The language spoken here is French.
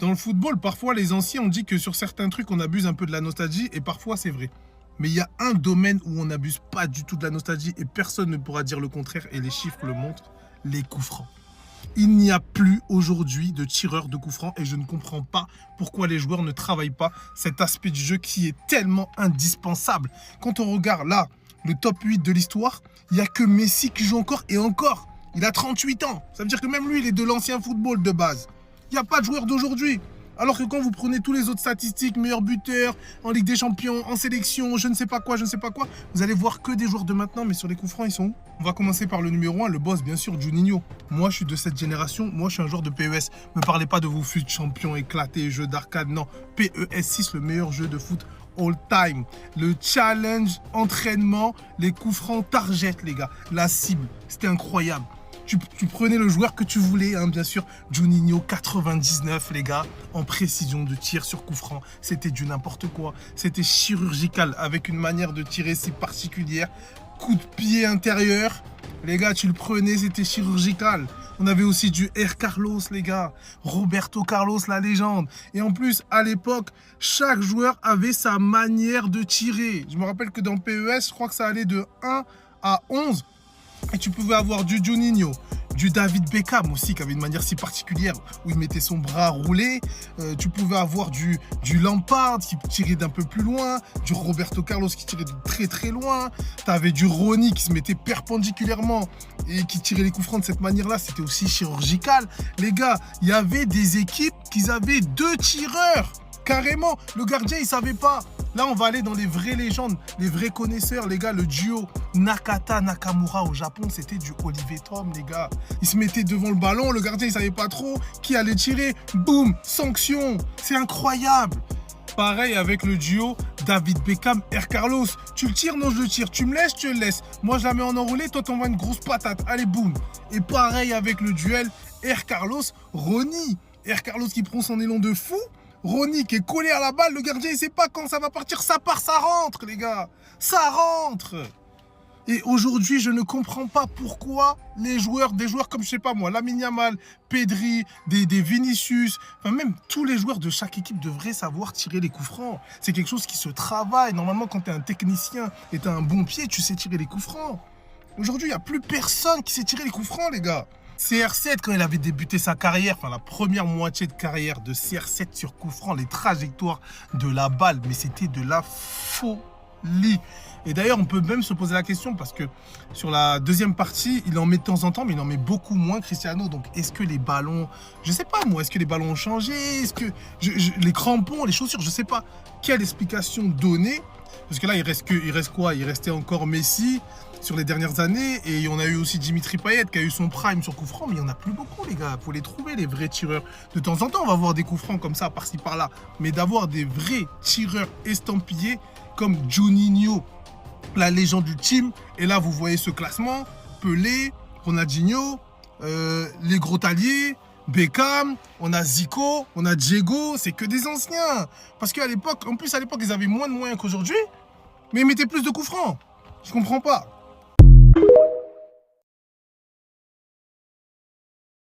Dans le football, parfois les anciens, on dit que sur certains trucs, on abuse un peu de la nostalgie, et parfois c'est vrai. Mais il y a un domaine où on n'abuse pas du tout de la nostalgie, et personne ne pourra dire le contraire, et les chiffres le montrent, les coups francs. Il n'y a plus aujourd'hui de tireurs de coups francs, et je ne comprends pas pourquoi les joueurs ne travaillent pas cet aspect du jeu qui est tellement indispensable. Quand on regarde là, le top 8 de l'histoire, il n'y a que Messi qui joue encore, et encore, il a 38 ans. Ça veut dire que même lui, il est de l'ancien football de base. Il n'y a pas de joueurs d'aujourd'hui. Alors que quand vous prenez tous les autres statistiques, meilleurs buteurs, en Ligue des Champions, en sélection, je ne sais pas quoi, vous allez voir que des joueurs de maintenant, mais sur les coups francs, ils sont où? On va commencer par le numéro 1, le boss, bien sûr, Juninho. Moi, je suis de cette génération, moi, je suis un joueur de PES. Ne me parlez pas de vos fut champions éclatés, jeux d'arcade, non. PES 6, le meilleur jeu de foot all time. Le challenge, entraînement, les coups francs, target, les gars. La cible, c'était incroyable. Tu prenais le joueur que tu voulais, hein, bien sûr. Juninho, 99, les gars, en précision de tir sur coup franc. C'était du n'importe quoi. C'était chirurgical, avec une manière de tirer si particulière. Coup de pied intérieur. Les gars, tu le prenais, c'était chirurgical. On avait aussi du R. Carlos, les gars. Roberto Carlos, la légende. Et en plus, à l'époque, chaque joueur avait sa manière de tirer. Je me rappelle que dans PES, je crois que ça allait de 1 à 11. Et tu pouvais avoir du Juninho, du David Beckham aussi, qui avait une manière si particulière, où il mettait son bras roulé. Tu pouvais avoir du Lampard, qui tirait d'un peu plus loin, du Roberto Carlos, qui tirait de très très loin. Tu avais du Ronny, qui se mettait perpendiculairement et qui tirait les coups francs de cette manière-là. C'était aussi chirurgical. Les gars, il y avait des équipes qui avaient 2 tireurs. Carrément, le gardien, il savait pas. Là, on va aller dans les vraies légendes, les vrais connaisseurs, les gars. Le duo Nakata-Nakamura au Japon, c'était du Olivier Tom, les gars. Il se mettait devant le ballon, le gardien, il savait pas trop qui allait tirer. Boum, sanction. C'est incroyable. Pareil avec le duo David Beckham, R. Carlos. Tu le tires, non, je le tire. Tu me laisses, je le laisse. Moi, je la mets en enroulé, toi, t'envoies une grosse patate. Allez, boum. Et pareil avec le duel R. Carlos, Ronny. R. Carlos qui prend son élan de fou. Ronny qui est collé à la balle, le gardien il sait pas quand ça va partir, ça part, ça rentre les gars, ça rentre. Et aujourd'hui je ne comprends pas pourquoi des joueurs comme je sais pas moi, Lamine Yamal, Pedri, des Vinicius, enfin même tous les joueurs de chaque équipe devraient savoir tirer les coups francs. C'est quelque chose qui se travaille, normalement quand tu es un technicien et tu as un bon pied, tu sais tirer les coups francs. Aujourd'hui il n'y a plus personne qui sait tirer les coups francs les gars. CR7, quand il avait débuté sa carrière, enfin la première moitié de carrière de CR7 sur coup franc, les trajectoires de la balle, mais c'était de la folie. Et d'ailleurs, on peut même se poser la question parce que sur la deuxième partie, il en met de temps en temps, mais il en met beaucoup moins Cristiano. Donc, est-ce que les ballons, je sais pas moi, est-ce que les ballons ont changé? Est-ce que les crampons, les chaussures, je sais pas quelle explication donner? Parce que là, il reste quoi? Il restait encore Messi sur les dernières années. Et on a eu aussi Dimitri Payet qui a eu son prime sur coup franc. Mais il n'y en a plus beaucoup, les gars. Il faut les trouver, les vrais tireurs. De temps en temps, on va voir des coups francs comme ça, par-ci, par-là. Mais d'avoir des vrais tireurs estampillés comme Juninho, la légende du team. Et là, vous voyez ce classement. Pelé, Ronaldinho, les gros taliers, Beckham, on a Zico, on a Diego, c'est que des anciens. Parce qu'à l'époque, en plus à l'époque, ils avaient moins de moyens qu'aujourd'hui, mais ils mettaient plus de coups francs. Je comprends pas.